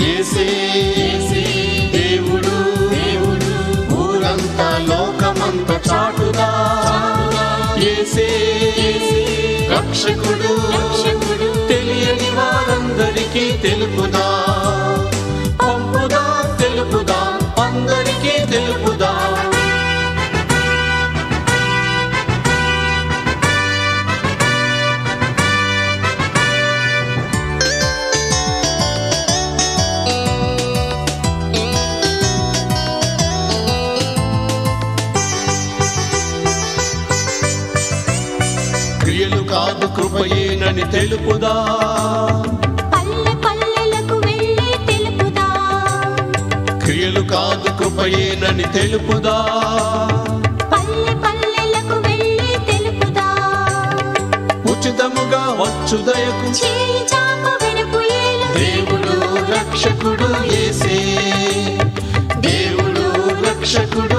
యేసే దేవుడు ఊరంతా లోకమంతా చాటుదా యేసే రక్షకుడు తెలియని వారందరికీ తెలుపుదా పంపుదా తెలుపుదా అందరికీ తెలుపుదా క్రియలు కాదు కృపయేనని తెలుపుదా పల్లె పల్లెలకు వెళ్ళి తెలుపుదా క్రియలు కాదు కృపయేనని తెలుపుదా పల్లె పల్లెలకు వెళ్ళి తెలుపుదా ఉచితముగా వచ్చు దయకు చేయి చాపు వెనుపు ఏలు దేవుడు రక్షకుడు యేసే దేవుడు రక్షకుడు